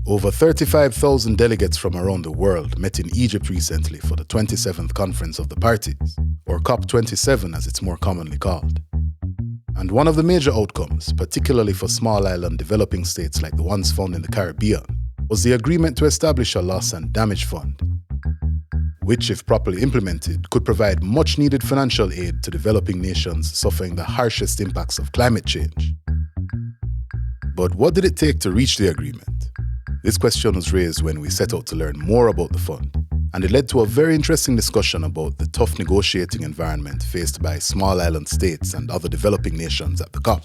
Over 35,000 delegates from around the world met in Egypt recently for the 27th Conference of the Parties, or COP27 as it's more commonly called. And one of the major outcomes, particularly for small island developing states like the ones found in the Caribbean, was the agreement to establish a loss and damage fund, which, if properly implemented, could provide much-needed financial aid to developing nations suffering the harshest impacts of climate change. But what did it take to reach the agreement? This question was raised when we set out to learn more about the fund, and it led to a very interesting discussion about the tough negotiating environment faced by small island states and other developing nations at the COP.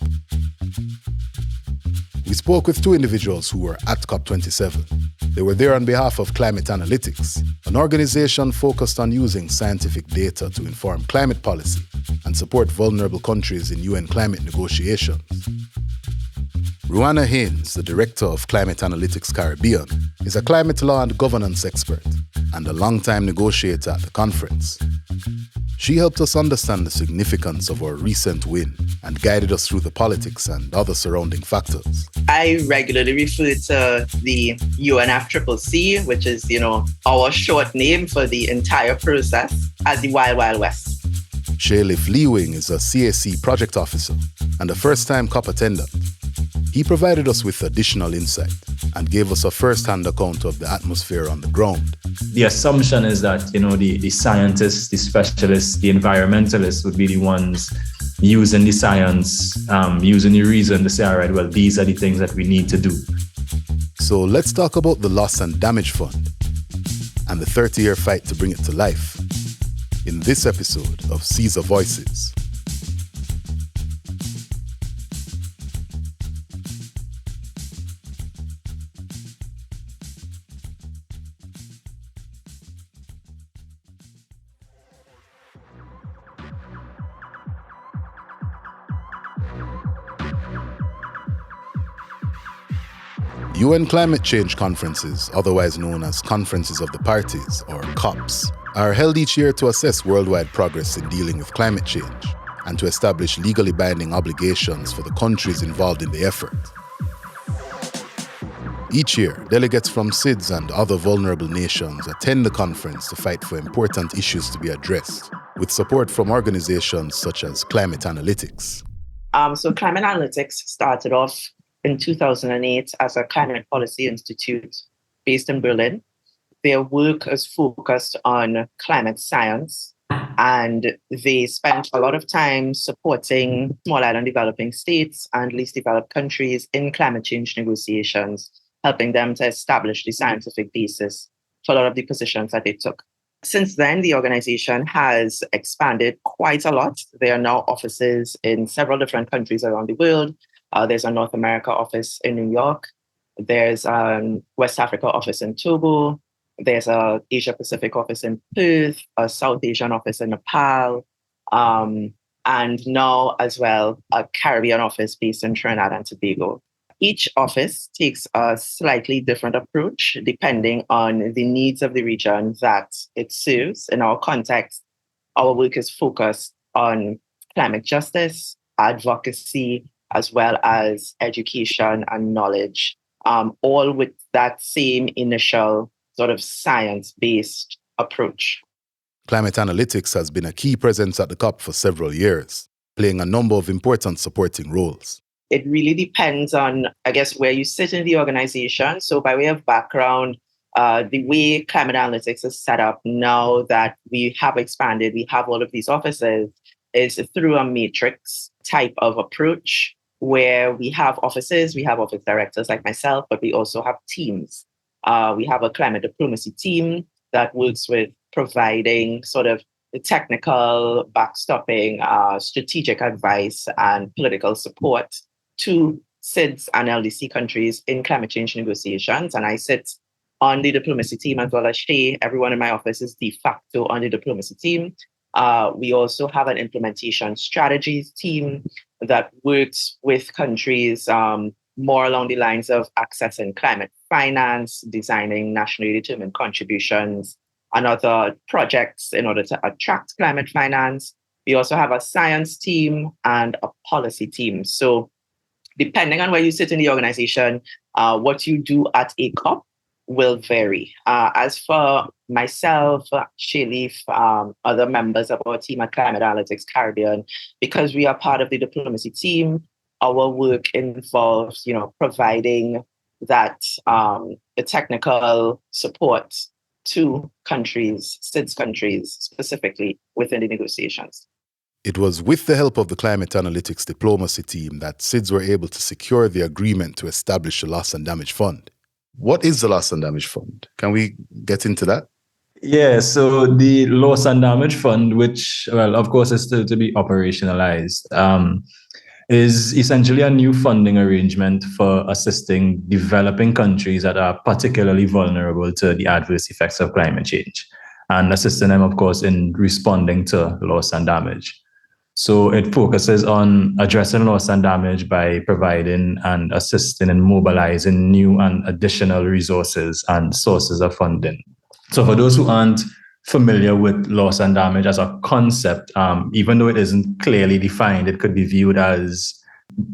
We spoke with two individuals who were at COP27. They were there on behalf of Climate Analytics, an organization focused on using scientific data to inform climate policy and support vulnerable countries in UN climate negotiations. Rueanna Haynes, the director of Climate Analytics Caribbean, is a climate law and governance expert and a long-time negotiator at the conference. She helped us understand the significance of our recent win and guided us through the politics and other surrounding factors. I regularly refer to the UNFCCC, which is, our short name for the entire process, as the Wild Wild West. Chealief LeeWing is a CAC project officer and a first-time COP attendant. He provided us with additional insight and gave us a first-hand account of the atmosphere on the ground. The assumption is that, the scientists, the specialists, the environmentalists would be the ones using the science, using the reason to say, all right, well, these are the things that we need to do. So let's talk about the Loss and Damage Fund and the 30-year fight to bring it to life in this episode of Caesar Voices. UN climate change conferences, otherwise known as Conferences of the Parties, or COPs, are held each year to assess worldwide progress in dealing with climate change and to establish legally binding obligations for the countries involved in the effort. Each year, delegates from SIDS and other vulnerable nations attend the conference to fight for important issues to be addressed, with support from organizations such as Climate Analytics. So Climate Analytics started off in 2008 as a climate policy institute based in Berlin. Their work is focused on climate science, and they spent a lot of time supporting small island developing states and least developed countries in climate change negotiations, helping them to establish the scientific basis for a lot of the positions that they took. Since then, the organization has expanded quite a lot. There are now offices in several different countries around the world. There's a North America office in New York. There's a West Africa office in Togo. There's a Asia Pacific office in Perth, a South Asian office in Nepal, and now as well, a Caribbean office based in Trinidad and Tobago. Each office takes a slightly different approach depending on the needs of the region that it serves. In our context, our work is focused on climate justice, advocacy, as well as education and knowledge, all with that same initial sort of science-based approach. Climate Analytics has been a key presence at the COP for several years, playing a number of important supporting roles. It really depends on, where you sit in the organization. So by way of background, the way Climate Analytics is set up now that we have expanded, we have all of these offices, is through a matrix type of approach where we have offices, we have office directors like myself, but we also have teams. We have a climate diplomacy team that works with providing sort of the technical backstopping, strategic advice and political support to SIDS and LDC countries in climate change negotiations. And I sit on the diplomacy team as well as Shay. Everyone in my office is de facto on the diplomacy team. We also have an implementation strategies team that works with countries more along the lines of accessing climate finance, designing nationally determined contributions, and other projects in order to attract climate finance. We also have a science team and a policy team. So depending on where you sit in the organization, what you do at a COP will vary. As for myself, Chealief, other members of our team at Climate Analytics Caribbean, because we are part of the diplomacy team, our work involves, providing that the technical support to countries, SIDS countries specifically, within the negotiations. It was with the help of the Climate Analytics Diplomacy team that SIDS were able to secure the agreement to establish a Loss and Damage Fund. What is the Loss and Damage Fund? Can we get into that? Yeah, so the Loss and Damage Fund, which, well, of course, is still to be operationalized, is essentially a new funding arrangement for assisting developing countries that are particularly vulnerable to the adverse effects of climate change, and assisting them, of course, in responding to loss and damage. So it focuses on addressing loss and damage by providing and assisting in mobilizing new and additional resources and sources of funding. So for those who aren't familiar with loss and damage as a concept, even though it isn't clearly defined, it could be viewed as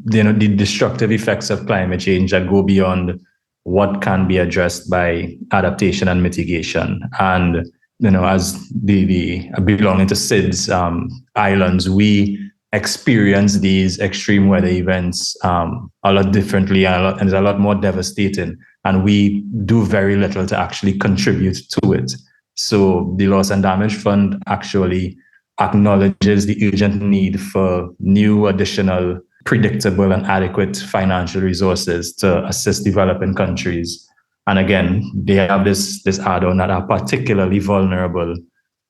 the destructive effects of climate change that go beyond what can be addressed by adaptation and mitigation. And as the belonging to SIDS islands, we experience these extreme weather events a lot differently and it's a lot more devastating. And we do very little to actually contribute to it. So the Loss and Damage Fund actually acknowledges the urgent need for new, additional, predictable and adequate financial resources to assist developing countries. And again, they have this add-on that are particularly vulnerable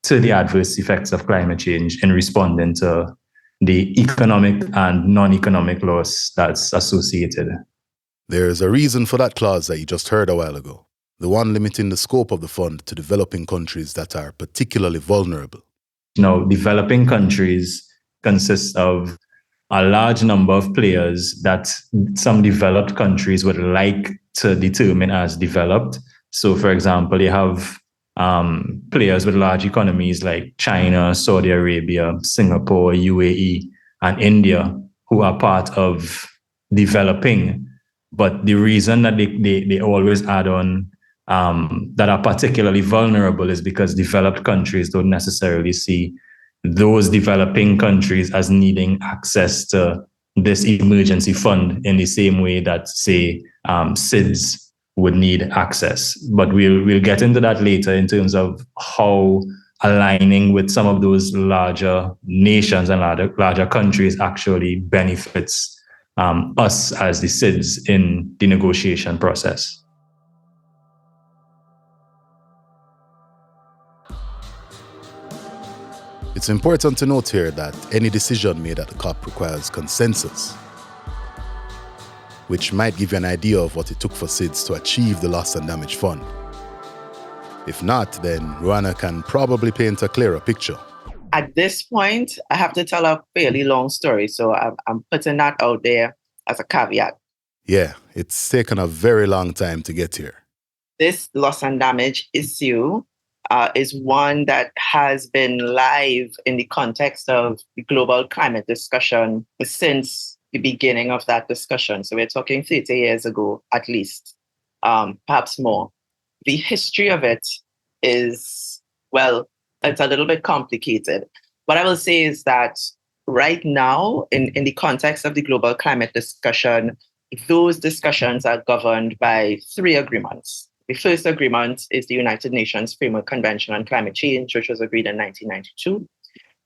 to the adverse effects of climate change in responding to the economic and non-economic loss that's associated. There's a reason for that clause that you just heard a while ago, the one limiting the scope of the fund to developing countries that are particularly vulnerable. Now, developing countries consist of a large number of players that some developed countries would like to determine as developed. So, for example, you have players with large economies like China, Saudi Arabia, Singapore, UAE, and India, who are part of developing. But the reason that they always add on that are particularly vulnerable is because developed countries don't necessarily see those developing countries as needing access to this emergency fund in the same way that, say, SIDS would need access. But we'll get into that later in terms of how aligning with some of those larger nations and larger countries actually benefits us as the SIDS in the negotiation process. It's important to note here that any decision made at the COP requires consensus, which might give you an idea of what it took for SIDS to achieve the Loss and Damage Fund. If not, then Rueanna can probably paint a clearer picture. At this point, I have to tell a fairly long story, so I'm putting that out there as a caveat. Yeah, it's taken a very long time to get here. This loss and damage issue is one that has been live in the context of the global climate discussion since the beginning of that discussion. So we're talking 30 years ago, at least, perhaps more. The history of it is, well, it's a little bit complicated. What I will say is that right now, in the context of the global climate discussion, those discussions are governed by 3 agreements. The first agreement is the United Nations Framework Convention on Climate Change, which was agreed in 1992.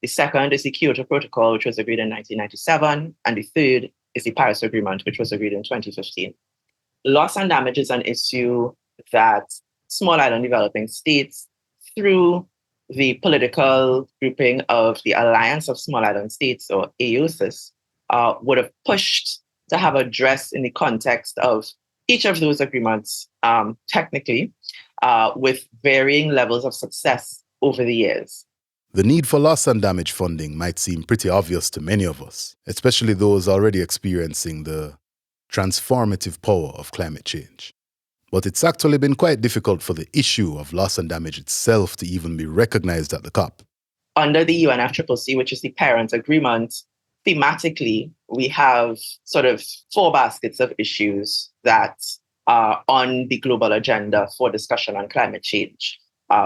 The second is the Kyoto Protocol, which was agreed in 1997. And the third is the Paris Agreement, which was agreed in 2015. Loss and damage is an issue that small island developing states, through the political grouping of the Alliance of Small Island States, or AOSIS, would have pushed to have addressed in the context of each of those agreements, technically, with varying levels of success over the years. The need for loss and damage funding might seem pretty obvious to many of us, especially those already experiencing the transformative power of climate change. But it's actually been quite difficult for the issue of loss and damage itself to even be recognized at the COP. Under the UNFCCC, which is the parent agreement, thematically, we have sort of 4 baskets of issues that are on the global agenda for discussion on climate change.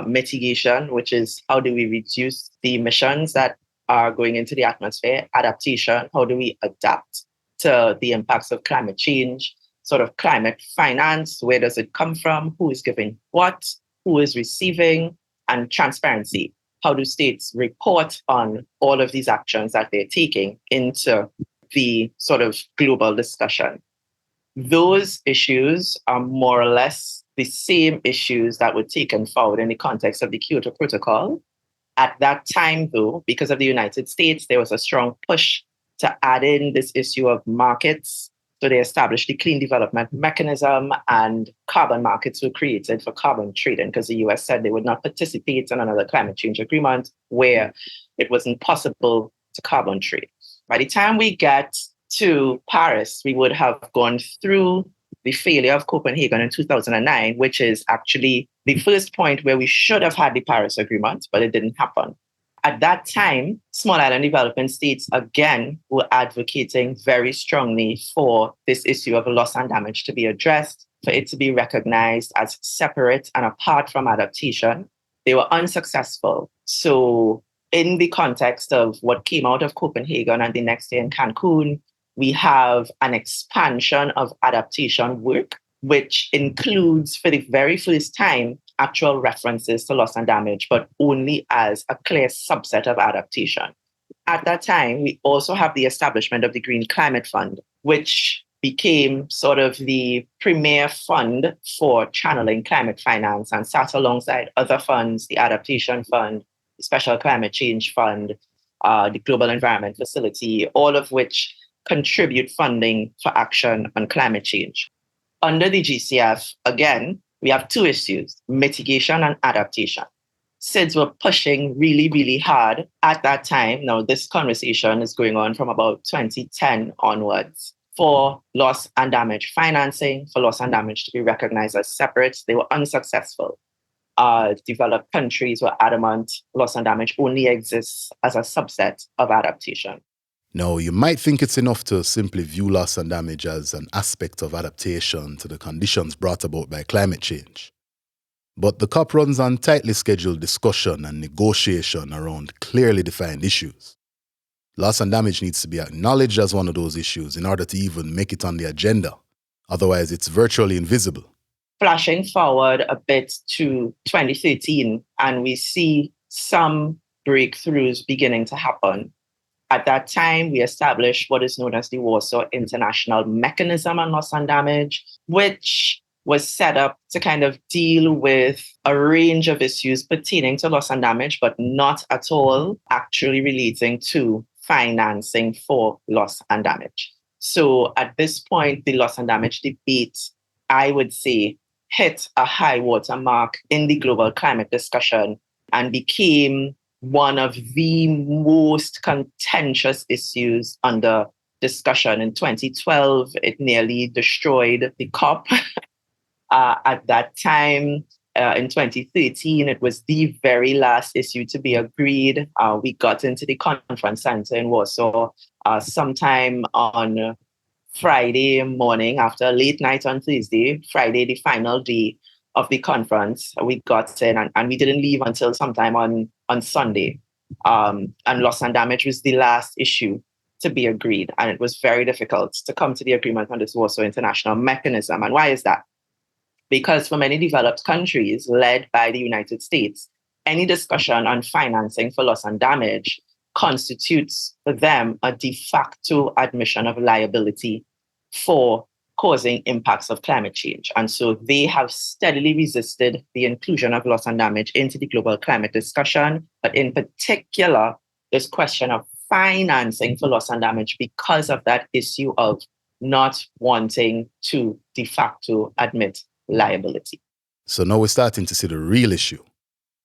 Mitigation, which is how do we reduce the emissions that are going into the atmosphere? Adaptation, how do we adapt to the impacts of climate change? Sort of climate finance, where does it come from? Who is giving what? Who is receiving? And transparency. How do states report on all of these actions that they're taking into the sort of global discussion? Those issues are more or less the same issues that were taken forward in the context of the Kyoto Protocol. At that time, though, because of the United States, there was a strong push to add in this issue of markets. So they established the Clean Development Mechanism, and carbon markets were created for carbon trading because the US said they would not participate in another climate change agreement where it wasn't possible to carbon trade. By the time we get to Paris, we would have gone through the failure of Copenhagen in 2009, which is actually the first point where we should have had the Paris Agreement, but it didn't happen. At that time, small island developing states, again, were advocating very strongly for this issue of loss and damage to be addressed, for it to be recognized as separate and apart from adaptation. They were unsuccessful. So in the context of what came out of Copenhagen and the next day in Cancun, we have an expansion of adaptation work, which includes, for the very first time, actual references to loss and damage, but only as a clear subset of adaptation. At that time, we also have the establishment of the Green Climate Fund, which became sort of the premier fund for channeling climate finance and sat alongside other funds, the Adaptation Fund, the Special Climate Change Fund, the Global Environment Facility, all of which contribute funding for action on climate change. Under the GCF, again, we have 2 issues, mitigation and adaptation. SIDS were pushing really, really hard at that time. Now, this conversation is going on from about 2010 onwards for loss and damage financing, for loss and damage to be recognized as separate. They were unsuccessful. Developed countries were adamant loss and damage only exists as a subset of adaptation. No, you might think it's enough to simply view loss and damage as an aspect of adaptation to the conditions brought about by climate change. But the COP runs on tightly scheduled discussion and negotiation around clearly defined issues. Loss and damage needs to be acknowledged as one of those issues in order to even make it on the agenda. Otherwise, it's virtually invisible. Flashing forward a bit to 2013, and we see some breakthroughs beginning to happen. At that time, we established what is known as the Warsaw International Mechanism on Loss and Damage, which was set up to kind of deal with a range of issues pertaining to loss and damage, but not at all actually relating to financing for loss and damage. So at this point, the loss and damage debate, I would say, hit a high water mark in the global climate discussion and became one of the most contentious issues under discussion. In 2012, it nearly destroyed the COP. At that time, in 2013, it was the very last issue to be agreed. We got into the conference center in Warsaw sometime on Friday morning after a late night on Thursday, Friday, the final day of the conference. We got in and we didn't leave until sometime on Sunday. And loss and damage was the last issue to be agreed. And it was very difficult to come to the agreement on this Warsaw International Mechanism. And why is that? Because for many developed countries led by the United States, any discussion on financing for loss and damage constitutes for them a de facto admission of liability for causing impacts of climate change. And so they have steadily resisted the inclusion of loss and damage into the global climate discussion, but in particular, this question of financing for loss and damage because of that issue of not wanting to de facto admit liability. So now we're starting to see the real issue.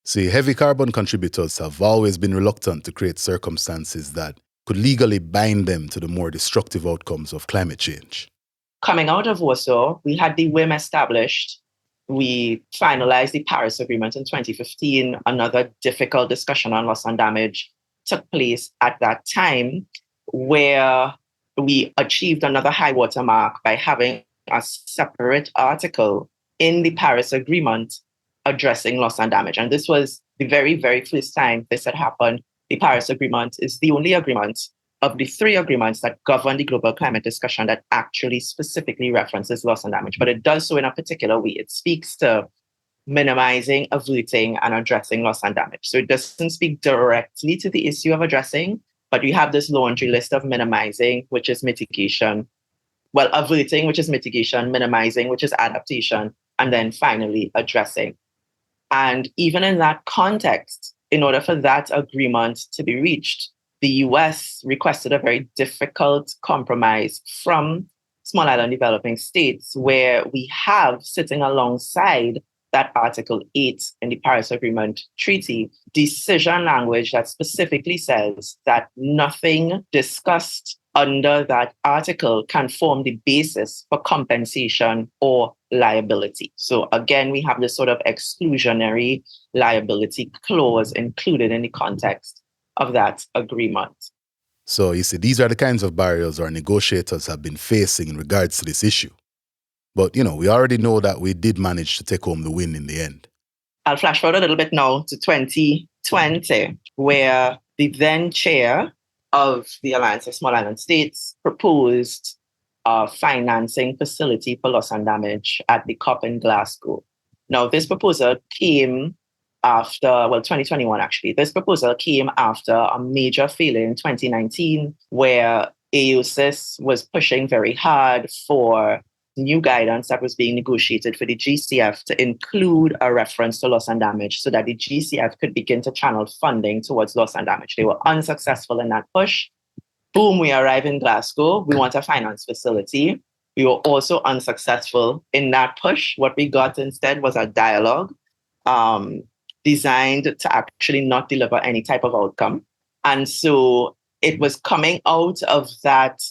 See, heavy carbon contributors have always been reluctant to create circumstances that could legally bind them to the more destructive outcomes of climate change. Coming out of Warsaw, we had the WIM established. We finalized the Paris Agreement in 2015. Another difficult discussion on loss and damage took place at that time. where we achieved another high water mark by having a separate article in the Paris Agreement addressing loss and damage. And this was the very, very first time this had happened. The Paris Agreement is the only agreement of the 3 agreements that govern the global climate discussion that actually specifically references loss and damage. But it does so in a particular way. It speaks to minimizing, averting, and addressing loss and damage. So it doesn't speak directly to the issue of addressing, but we have this laundry list of minimizing, which is mitigation. Well, averting, which is mitigation, minimizing, which is adaptation, and then finally addressing. And even in that context, in order for that agreement to be reached, the US requested a very difficult compromise from small island developing states, where we have sitting alongside that Article 8 in the Paris Agreement Treaty, decision language that specifically says that nothing discussed under that article can form the basis for compensation or liability. So again, we have this sort of exclusionary liability clause included in the context of that agreement. So you see, these are the kinds of barriers our negotiators have been facing in regards to this issue. But, we already know that we did manage to take home the win in the end. I'll flash forward a little bit now to 2020, where the then chair of the Alliance of Small Island States proposed a financing facility for loss and damage at the COP in Glasgow. Now, this proposal came after, 2021 actually. This proposal came after a major failure in 2019, where AOSIS was pushing very hard for new guidance that was being negotiated for the GCF to include a reference to loss and damage so that the GCF could begin to channel funding towards loss and damage. They were unsuccessful in that push. Boom, we arrive in Glasgow. We want a finance facility. We were also unsuccessful in that push. What we got instead was a dialogue designed to actually not deliver any type of outcome. And so it was coming out of that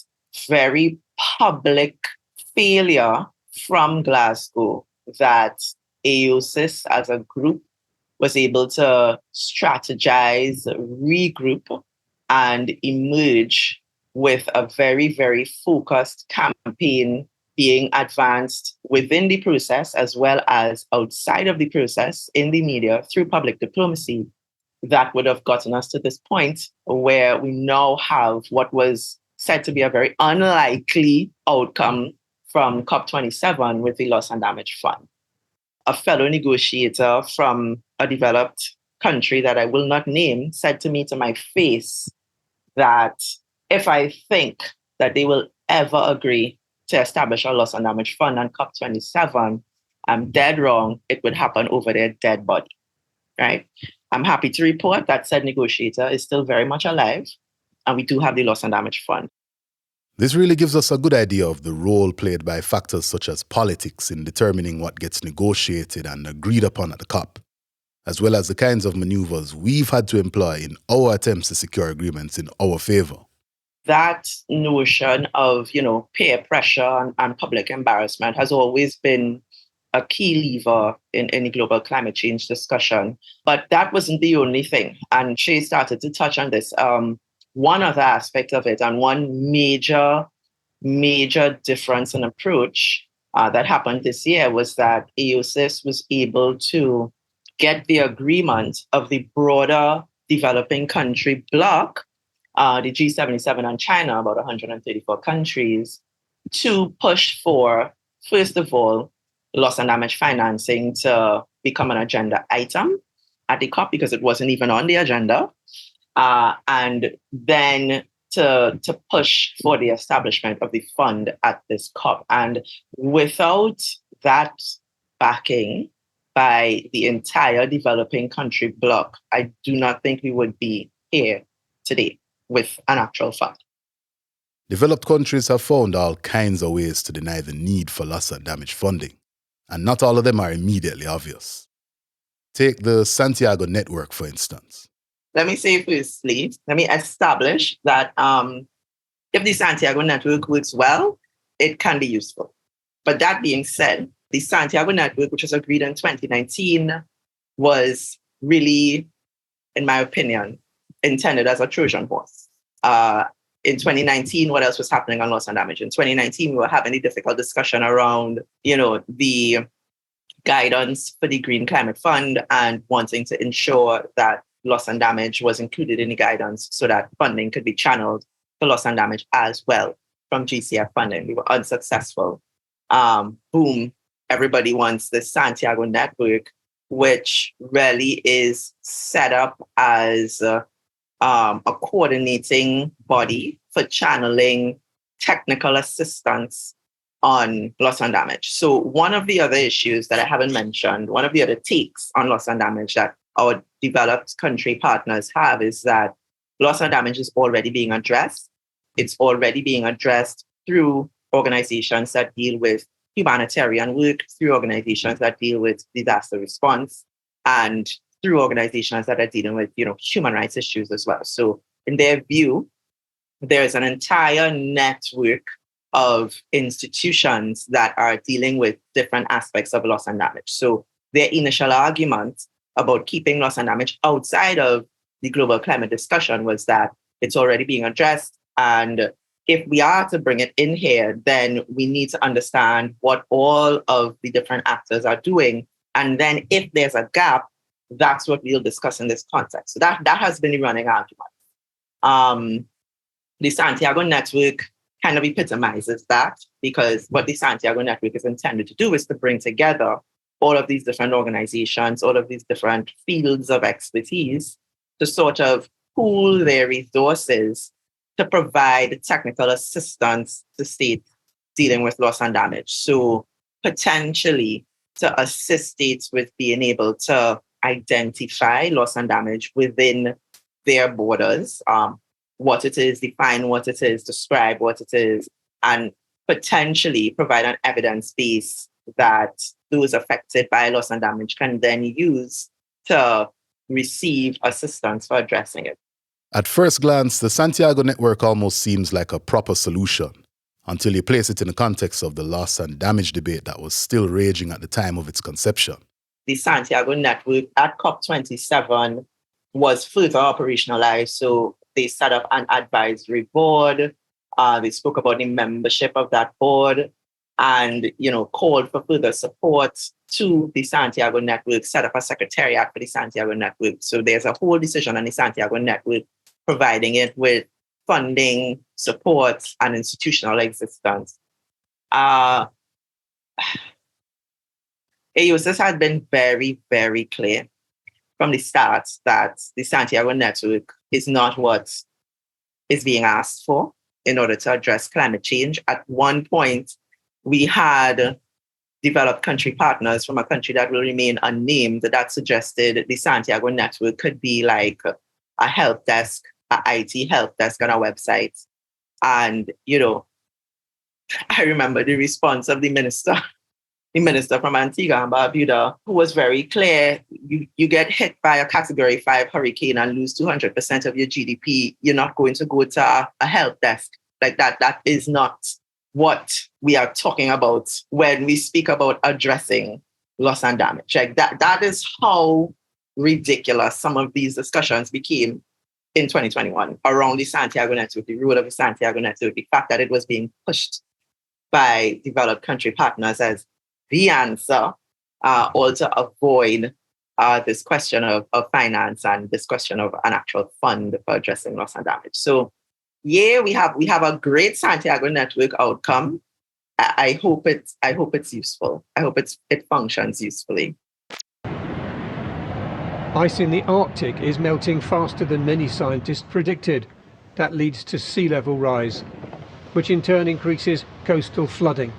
very public failure from Glasgow that AOSIS as a group was able to strategize, regroup, and emerge with a very, very focused campaign being advanced within the process as well as outside of the process in the media through public diplomacy that would have gotten us to this point where we now have what was said to be a very unlikely outcome from COP27 with the Loss and Damage Fund. A fellow negotiator from a developed country that I will not name said to me to my face that if I think that they will ever agree to establish a Loss and Damage Fund on COP27, I'm dead wrong. It would happen over their dead body, right? I'm happy to report that said negotiator is still very much alive, and we do have the Loss and Damage Fund. This really gives us a good idea of the role played by factors such as politics in determining what gets negotiated and agreed upon at the COP, as well as the kinds of maneuvers we've had to employ in our attempts to secure agreements in our favor. That notion of, peer pressure and public embarrassment has always been a key lever in any global climate change discussion. But that wasn't the only thing. And Shay started to touch on this. One other aspect of it, and one major difference in approach that happened this year was that AOSIS was able to get the agreement of the broader developing country bloc, the G77 and China, about 134 countries, to push for, first of all, loss and damage financing to become an agenda item at the COP because it wasn't even on the agenda. And then to push for the establishment of the fund at this COP. And without that backing by the entire developing country bloc, I do not think we would be here today with an actual fund. Developed countries have found all kinds of ways to deny the need for loss and damage funding, and not all of them are immediately obvious. Take the Santiago Network, for instance. Let me say firstly, let me establish that if the Santiago Network works well, it can be useful. But that being said, the Santiago Network, which was agreed in 2019, was really, in my opinion, intended as a Trojan horse. In 2019, what else was happening on loss and damage? In 2019, we were having a difficult discussion around, the guidance for the Green Climate Fund and wanting to ensure that loss and damage was included in the guidance so that funding could be channeled for loss and damage as well from GCF funding. We were unsuccessful. Boom, everybody wants the Santiago network, which really is set up as a coordinating body for channeling technical assistance on loss and damage. So one of the other issues that I haven't mentioned, one of the other takes on loss and damage that our developed country partners have is that loss and damage is already being addressed. It's already being addressed through organizations that deal with humanitarian work, through organizations that deal with disaster response, and through organizations that are dealing with, human rights issues as well. So in their view, there's an entire network of institutions that are dealing with different aspects of loss and damage. So their initial argument about keeping loss and damage outside of the global climate discussion was that it's already being addressed. And if we are to bring it in here, then we need to understand what all of the different actors are doing. And then if there's a gap, that's what we'll discuss in this context. So that has been the running argument. The Santiago Network kind of epitomizes that, because what the Santiago Network is intended to do is to bring together all of these different organizations, all of these different fields of expertise to sort of pool their resources to provide technical assistance to states dealing with loss and damage. So potentially to assist states with being able to identify loss and damage within their borders, what it is, define what it is, describe what it is, and potentially provide an evidence base that those affected by loss and damage can then use to receive assistance for addressing it. At first glance, the Santiago network almost seems like a proper solution until you place it in the context of the loss and damage debate that was still raging at the time of its conception. The Santiago network at COP27 was further operationalized. So they set up an advisory board. They spoke about the membership of that board and, called for further support to the Santiago network, set up a secretariat for the Santiago network. So there's a whole decision on the Santiago network providing it with funding, support, and institutional existence. AOSIS has been very, very clear from the start that the Santiago network is not what is being asked for in order to address climate change. At one point, we had developed country partners from a country that will remain unnamed that suggested the Santiago network could be like a help desk, an IT help desk on our website. And, I remember the response of the minister from Antigua and Barbuda, who was very clear. You get hit by a Category 5 hurricane and lose 200% of your GDP. You're not going to go to a help desk like that. That is not what we are talking about when we speak about addressing loss and damage. Like that is how ridiculous some of these discussions became in 2021 around the Santiago network, the role of the Santiago network, the fact that it was being pushed by developed country partners as the answer, or to avoid this question of finance and this question of an actual fund for addressing loss and damage. So, yeah, we have a great Santiago network outcome. I hope it's useful. I hope it functions usefully. Ice in the Arctic is melting faster than many scientists predicted. That leads to sea level rise, which in turn increases coastal flooding.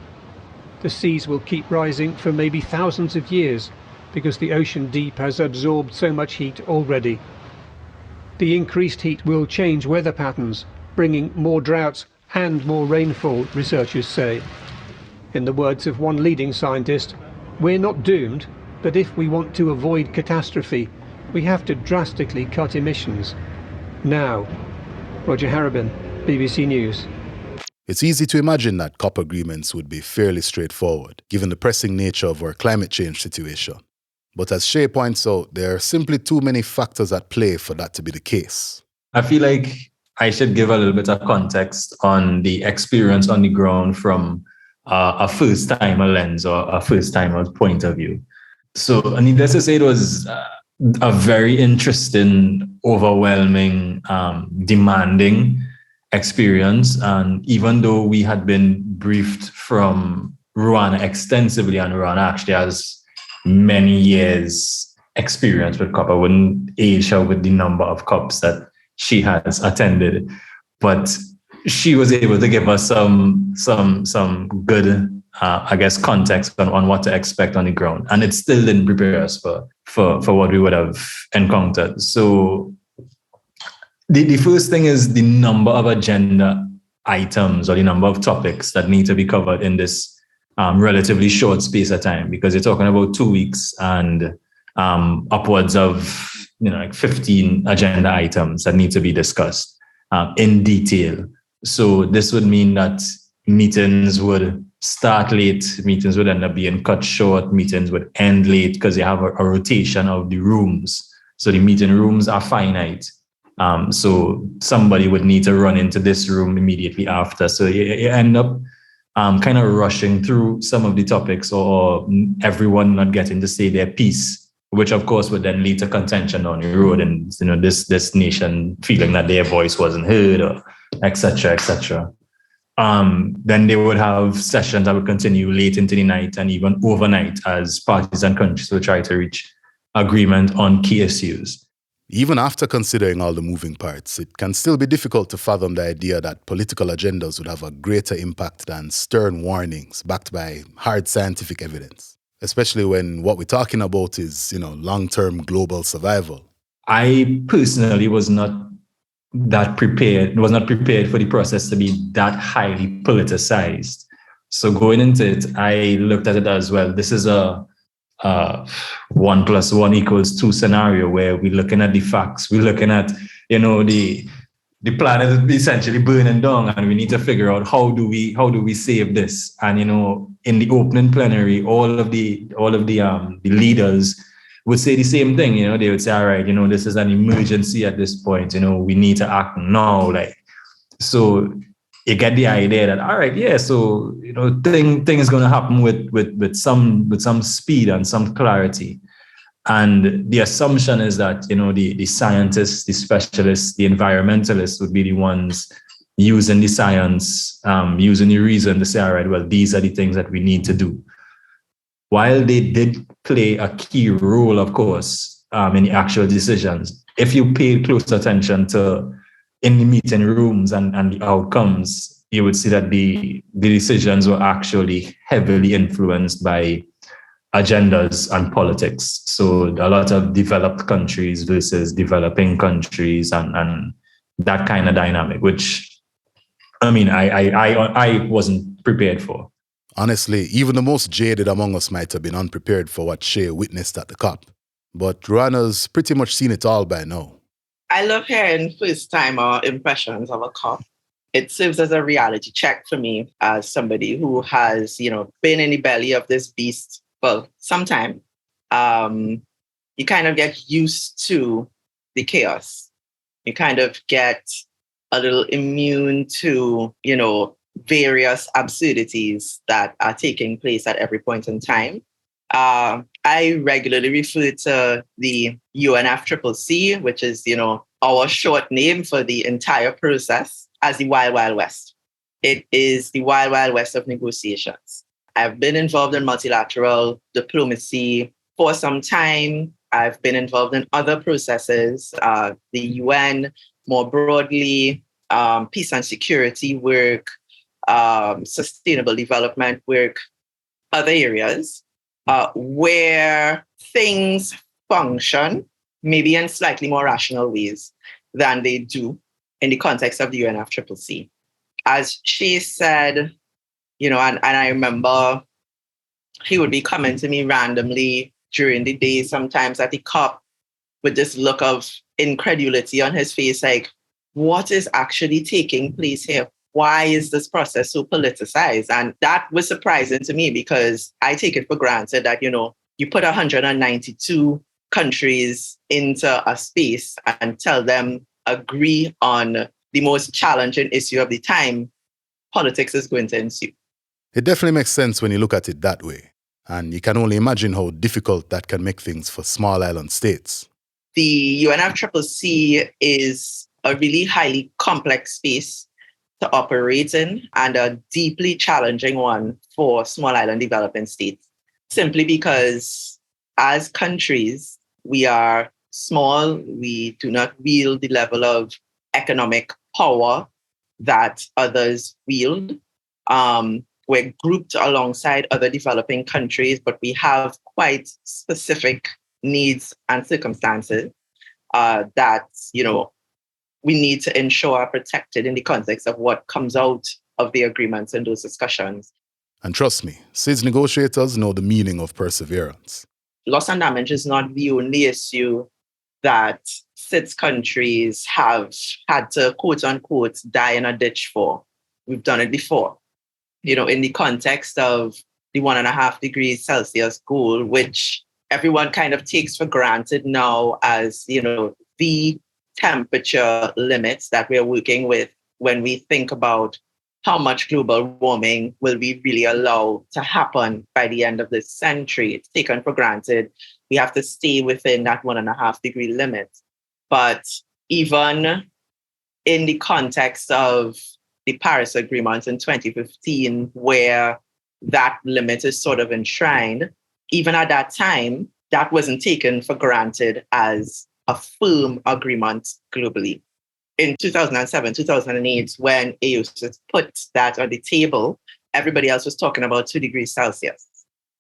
The seas will keep rising for maybe thousands of years because the ocean deep has absorbed so much heat already. The increased heat will change weather patterns, bringing more droughts and more rainfall, researchers say. In the words of one leading scientist, we're not doomed, but if we want to avoid catastrophe, we have to drastically cut emissions. Now. Roger Harrabin, BBC News. It's easy to imagine that COP agreements would be fairly straightforward, given the pressing nature of our climate change situation. But as Shay points out, there are simply too many factors at play for that to be the case. I feel like I should give a little bit of context on the experience on the ground from a first-timer lens or a first-timer point of view. So, needless to say, it was a very interesting, overwhelming, demanding experience. And even though we had been briefed from Rueanna extensively, and Rueanna actually has many years experience with COP, I wouldn't age her with the number of COPs that she has attended, but she was able to give us some good, I guess, context on what to expect on the ground, and it still didn't prepare us for what we would have encountered. So the first thing is the number of agenda items or the number of topics that need to be covered in this relatively short space of time, because you're talking about 2 weeks and upwards of like 15 agenda items that need to be discussed in detail. So this would mean that meetings would start late, meetings would end up being cut short, meetings would end late because you have a rotation of the rooms. So the meeting rooms are finite. So somebody would need to run into this room immediately after. So you end up kind of rushing through some of the topics, or everyone not getting to say their piece, which of course would then lead to contention on the road, and this nation feeling that their voice wasn't heard, or et cetera. Then they would have sessions that would continue late into the night and even overnight as parties and countries would try to reach agreement on key issues. Even after considering all the moving parts, it can still be difficult to fathom the idea that political agendas would have a greater impact than stern warnings backed by hard scientific evidence, especially when what we're talking about is, long-term global survival. I personally was not prepared for the process to be that highly politicized. So going into it, I looked at it as, well, this is a 1 + 1 = 2 scenario where we're looking at the facts. We're looking at, the planet is essentially burning down, and we need to figure out how do we save this. And in the opening plenary, all of the leaders would say the same thing. They would say, all right, this is an emergency at this point. We need to act now. So you get the idea that, all right, yeah, so things going to happen with some speed and some clarity. And the assumption is that the scientists, the specialists, the environmentalists would be the ones using the science, using the reason to say, all right, well, these are the things that we need to do. While they did play a key role, of course, in the actual decisions, if you pay close attention to in the meeting rooms and the outcomes, you would see that the decisions were actually heavily influenced by agendas and politics. So a lot of developed countries versus developing countries and that kind of dynamic, which, I wasn't prepared for. Honestly, even the most jaded among us might have been unprepared for what Shea witnessed at the COP. But Rueanna's pretty much seen it all by now. I love hearing first-timer impressions of a COP. It serves as a reality check for me as somebody who has, been in the belly of this beast for some time. You kind of get used to the chaos. You kind of get a little immune to, various absurdities that are taking place at every point in time. I regularly refer to the UNFCCC, which is, our short name for the entire process, as the Wild Wild West. It is the Wild Wild West of negotiations. I've been involved in multilateral diplomacy for some time. I've been involved in other processes, the UN more broadly, peace and security work, sustainable development work, other areas where things function maybe in slightly more rational ways than they do in the context of the UNFCCC. As she said, and I remember he would be coming to me randomly during the day, sometimes at the COP, with this look of incredulity on his face, like, what is actually taking place here? Why is this process so politicized? And that was surprising to me because I take it for granted that, you put 192 countries into a space and tell them agree on the most challenging issue of the time, politics is going to ensue. It definitely makes sense when you look at it that way. And you can only imagine how difficult that can make things for small island states. The UNFCCC is a really highly complex space to operate in and a deeply challenging one for small island developing states, simply because as countries, we are small, we do not wield the level of economic power that others wield. We're grouped alongside other developing countries, but we have quite specific needs and circumstances that, we need to ensure are protected in the context of what comes out of the agreements and those discussions. And trust me, SIDS negotiators know the meaning of perseverance. Loss and damage is not the only issue that SIDS countries have had to, quote unquote, die in a ditch for. We've done it before. In the context of the 1.5 degrees Celsius goal, which everyone kind of takes for granted now as, the temperature limits that we're working with when we think about how much global warming will we really allow to happen by the end of this century. It's taken for granted. We have to stay within that 1.5 degree limit. But even in the context of the Paris Agreement in 2015, where that limit is sort of enshrined, even at that time, that wasn't taken for granted as a firm agreement globally. In 2007, 2008, when AUSIS put that on the table, everybody else was talking about 2 degrees Celsius.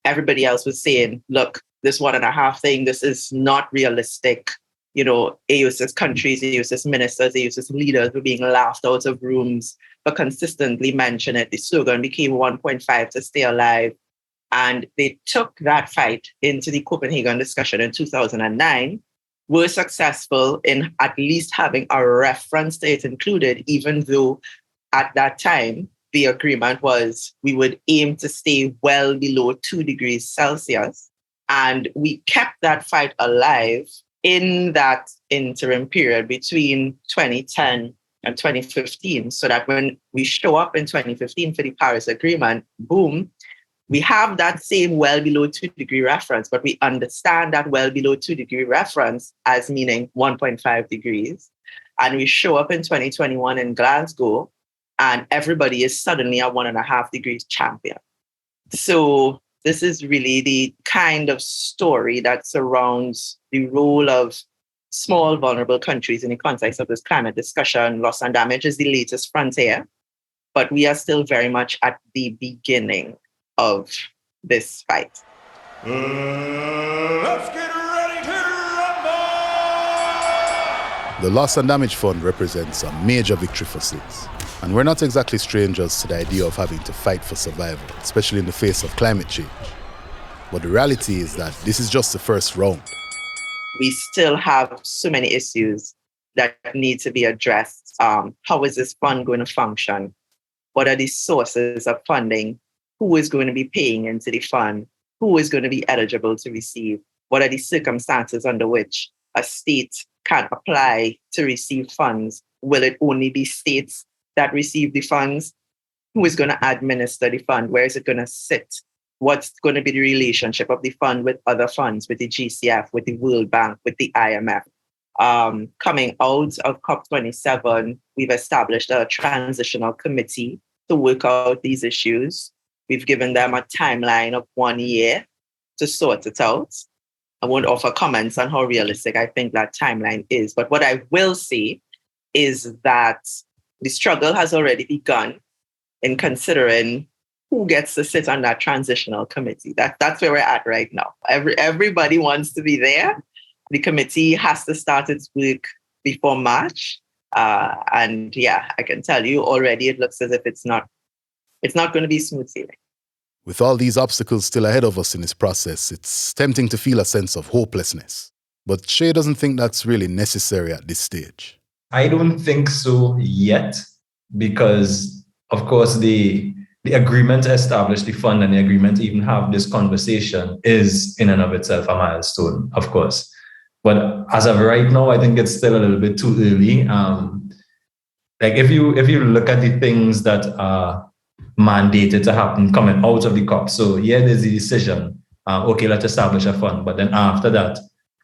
Everybody else was saying, look, this 1.5 thing, this is not realistic. AUSIS countries, AUSIS ministers, AUSIS leaders were being laughed out of rooms for consistently mentioning it. The slogan became 1.5 to stay alive. And they took that fight into the Copenhagen discussion in 2009, were successful in at least having a reference to it included, even though at that time, the agreement was we would aim to stay well below 2 degrees Celsius. And we kept that fight alive in that interim period between 2010 and 2015, so that when we show up in 2015 for the Paris Agreement, boom, we have that same well below 2 degree reference, but we understand that well below 2 degree reference as meaning 1.5 degrees. And we show up in 2021 in Glasgow, and everybody is suddenly a 1.5 degrees champion. So this is really the kind of story that surrounds the role of small, vulnerable countries in the context of this climate discussion. Loss and damage is the latest frontier, but we are still very much at the beginning of this fight. Let's get ready to rumble! The Loss and Damage Fund represents a major victory for SIDS. And we're not exactly strangers to the idea of having to fight for survival, especially in the face of climate change. But the reality is that this is just the first round. We still have so many issues that need to be addressed. How is this fund going to function? What are the sources of funding? Who is going to be paying into the fund? Who is going to be eligible to receive? What are the circumstances under which a state can apply to receive funds? Will it only be states that receive the funds? Who is going to administer the fund? Where is it going to sit? What's going to be the relationship of the fund with other funds, with the GCF, with the World Bank, with the IMF? Coming out of COP27, we've established a transitional committee to work out these issues. We've given them a timeline of 1 year to sort it out. I won't offer comments on how realistic I think that timeline is. But what I will say is that the struggle has already begun in considering who gets to sit on that transitional committee. That's where we're at right now. Everybody wants to be there. The committee has to start its work before March. And yeah, I can tell you already it looks as if it's not going to be smooth sailing. With all these obstacles still ahead of us in this process, it's tempting to feel a sense of hopelessness. But Shay doesn't think that's really necessary at this stage. I don't think so yet, because, of course, the agreement to establish the fund and the agreement to even have this conversation is in and of itself a milestone, of course. But as of right now, I think it's still a little bit too early. Like if you look at the things that are mandated to happen coming out of the COP, so there's the decision. Okay, let's establish a fund, but then after that,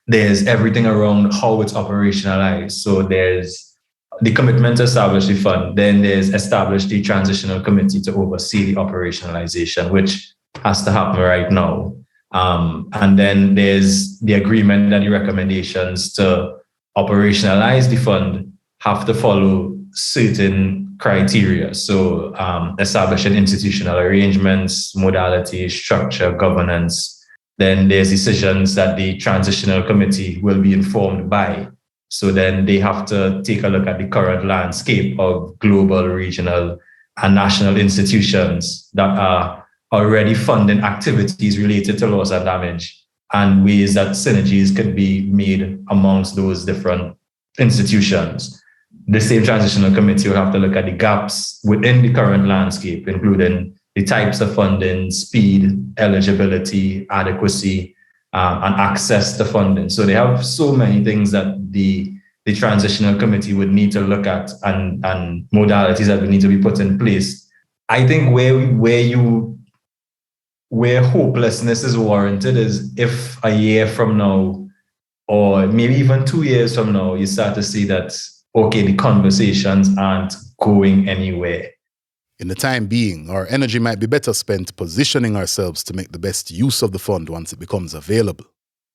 there's everything around how it's operationalized. So there's the commitment to establish the fund. Then there's establish the transitional committee to oversee the operationalization, which has to happen right now. And then there's the agreement and the recommendations to operationalize the fund have to follow certain criteria. So establishing institutional arrangements, modalities, structure, governance. Then there's decisions that the transitional committee will be informed by. So then they have to take a look at the current landscape of global, regional, and national institutions that are already funding activities related to loss and damage, and ways that synergies could be made amongst those different institutions. The same transitional committee will have to look at the gaps within the current landscape, including the types of funding, speed, eligibility, adequacy, and access to funding. So they have so many things that the transitional committee would need to look at, and modalities that would need to be put in place. I think where hopelessness is warranted is if a year from now, or maybe even 2 years from now, you start to see that, okay, the conversations aren't going anywhere. In the time being, our energy might be better spent positioning ourselves to make the best use of the fund once it becomes available.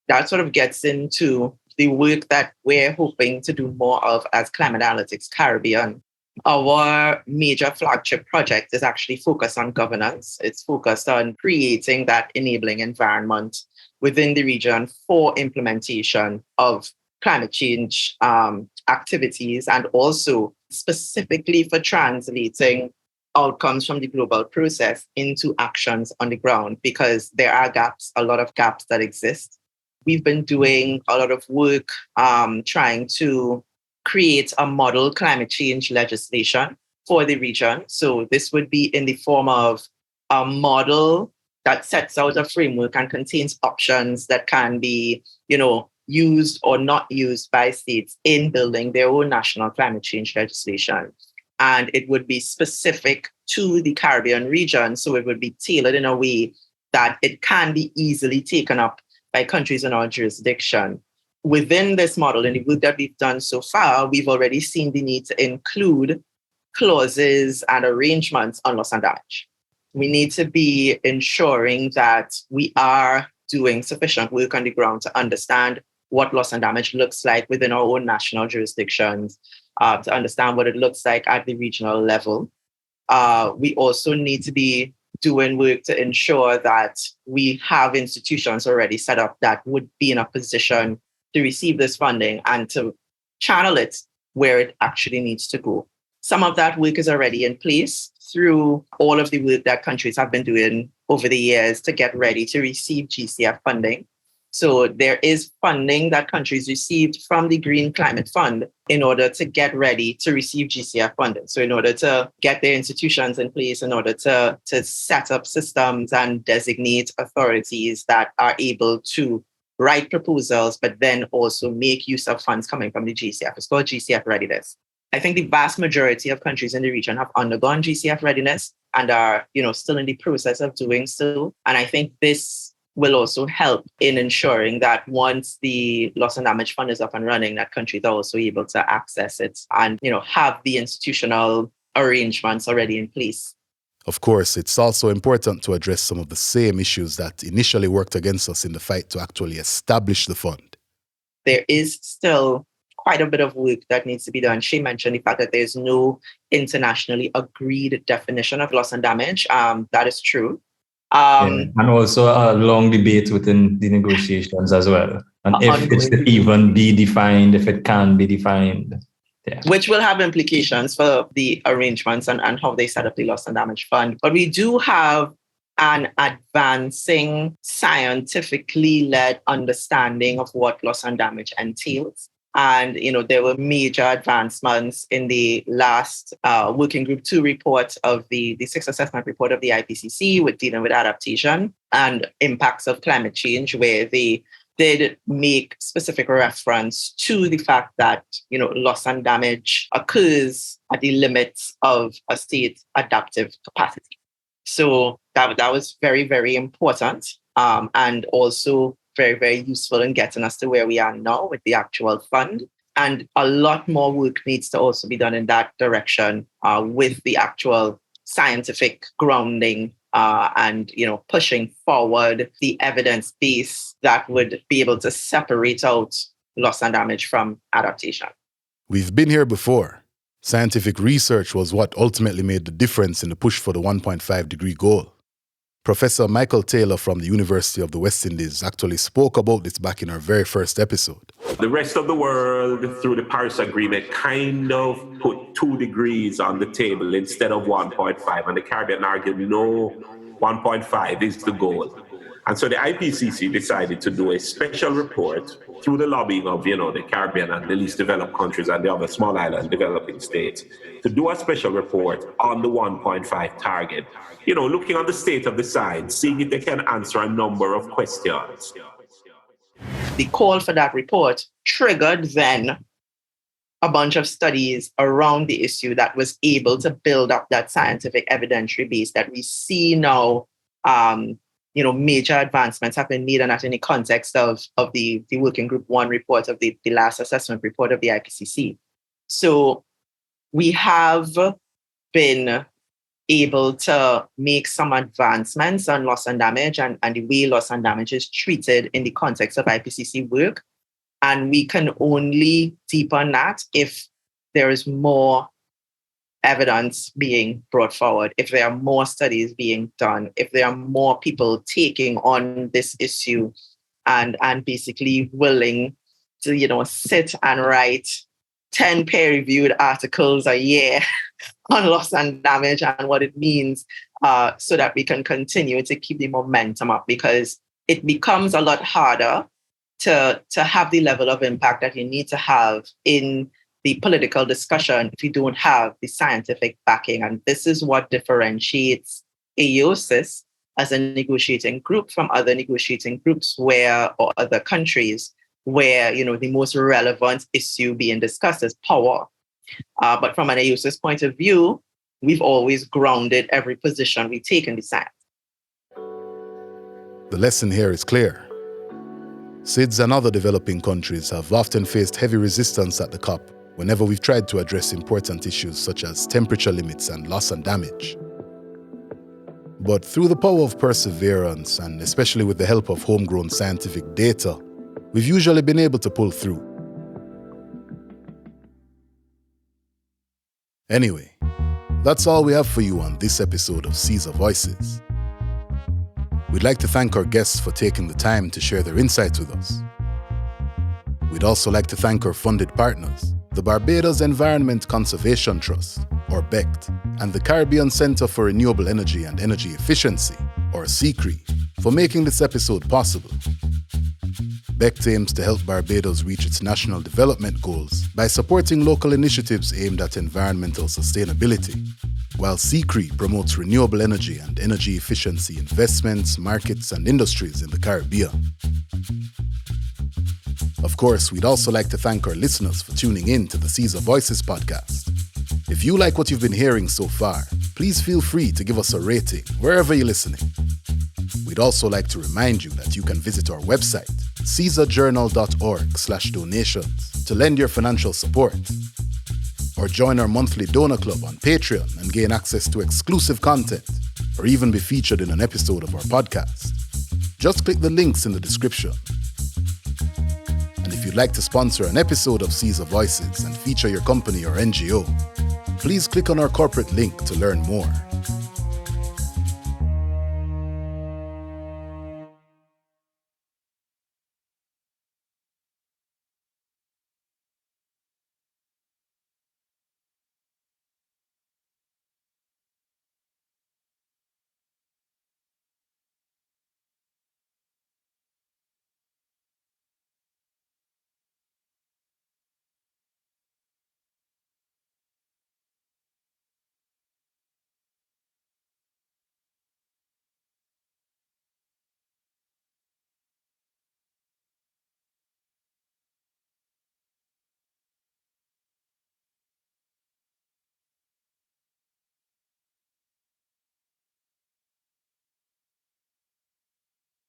That sort of gets into the work that we're hoping to do more of as Climate Analytics Caribbean. Our major flagship project is actually focused on governance. It's focused on creating that enabling environment within the region for implementation of climate change activities, and also specifically for translating outcomes from the global process into actions on the ground, because there are gaps, a lot of gaps that exist. We've been doing a lot of work trying to create a model climate change legislation for the region. So this would be in the form of a model that sets out a framework and contains options that can be, used or not used by states in building their own national climate change legislation. And it would be specific to the Caribbean region. So it would be tailored in a way that it can be easily taken up by countries in our jurisdiction. Within this model, in the work that we've done so far, we've already seen the need to include clauses and arrangements on loss and damage. We need to be ensuring that we are doing sufficient work on the ground to understand what loss and damage looks like within our own national jurisdictions, to understand what it looks like at the regional level. We also need to be doing work to ensure that we have institutions already set up that would be in a position to receive this funding and to channel it where it actually needs to go. Some of that work is already in place through all of the work that countries have been doing over the years to get ready to receive GCF funding. So there is funding that countries received from the Green Climate Fund in order to get ready to receive GCF funding. So in order to get their institutions in place, in order to set up systems and designate authorities that are able to write proposals, but then also make use of funds coming from the GCF. It's called GCF readiness. I think the vast majority of countries in the region have undergone GCF readiness and are, still in the process of doing so. And I think this will also help in ensuring that once the loss and damage fund is up and running, that countries are also able to access it and, have the institutional arrangements already in place. Of course, it's also important to address some of the same issues that initially worked against us in the fight to actually establish the fund. There is still quite a bit of work that needs to be done. She mentioned the fact that there's no internationally agreed definition of loss and damage. That is true. And also a long debate within the negotiations as well. And if it's to even be defined, if it can be defined. Yeah. Which will have implications for the arrangements and how they set up the loss and damage fund. But we do have an advancing, scientifically led understanding of what loss and damage entails. And, there were major advancements in the last Working Group 2 report of the sixth assessment report of the IPCC with dealing with adaptation and impacts of climate change, where they did make specific reference to the fact that, loss and damage occurs at the limits of a state's adaptive capacity. So that was very, very important, and also very, very useful in getting us to where we are now with the actual fund. And a lot more work needs to also be done in that direction with the actual scientific grounding and pushing forward the evidence base that would be able to separate out loss and damage from adaptation. We've been here before. Scientific research was what ultimately made the difference in the push for the 1.5-degree goal. Professor Michael Taylor from the University of the West Indies actually spoke about this back in our very first episode. The rest of the world, through the Paris Agreement, kind of put 2 degrees on the table instead of 1.5. And the Caribbean argued, no, 1.5 is the goal. And so the IPCC decided to do a special report through the lobbying of, the Caribbean and the least developed countries and the other small island developing states, to do a special report on the 1.5 target, looking on the state of the science, seeing if they can answer a number of questions. The call for that report triggered then a bunch of studies around the issue that was able to build up that scientific evidentiary base that we see now. Major advancements have been made, and that in the context of the Working Group 1 report of the last assessment report of the IPCC. So we have been able to make some advancements on loss and damage and the way loss and damage is treated in the context of IPCC work. And we can only deepen that if there is more evidence being brought forward, if there are more studies being done, if there are more people taking on this issue and basically willing to, sit and write 10 peer-reviewed articles a year on loss and damage and what it means, so that we can continue to keep the momentum up, because it becomes a lot harder to have the level of impact that you need to have in the political discussion if you don't have the scientific backing. And this is what differentiates AOSIS as a negotiating group from other negotiating groups or other countries where, the most relevant issue being discussed is power. But from an AOSIS point of view, we've always grounded every position we take in the science. The lesson here is clear. SIDS and other developing countries have often faced heavy resistance at the COP whenever we've tried to address important issues such as temperature limits and loss and damage. But through the power of perseverance, and especially with the help of homegrown scientific data, we've usually been able to pull through. Anyway, that's all we have for you on this episode of Caesar Voices. We'd like to thank our guests for taking the time to share their insights with us. We'd also like to thank our funded partners, the Barbados Environment Conservation Trust, or BECT, and the Caribbean Centre for Renewable Energy and Energy Efficiency, or CCRE, for making this episode possible. BECT aims to help Barbados reach its national development goals by supporting local initiatives aimed at environmental sustainability, while CCRE promotes renewable energy and energy efficiency investments, markets, and industries in the Caribbean. Of course, we'd also like to thank our listeners for tuning in to the Caesar Voices podcast. If you like what you've been hearing so far, please feel free to give us a rating wherever you're listening. We'd also like to remind you that you can visit our website, caesarjournal.org/donations, to lend your financial support. Or join our monthly donor club on Patreon and gain access to exclusive content, or even be featured in an episode of our podcast. Just click the links in the description. And if you'd like to sponsor an episode of Caesar Voices and feature your company or NGO, please click on our corporate link to learn more.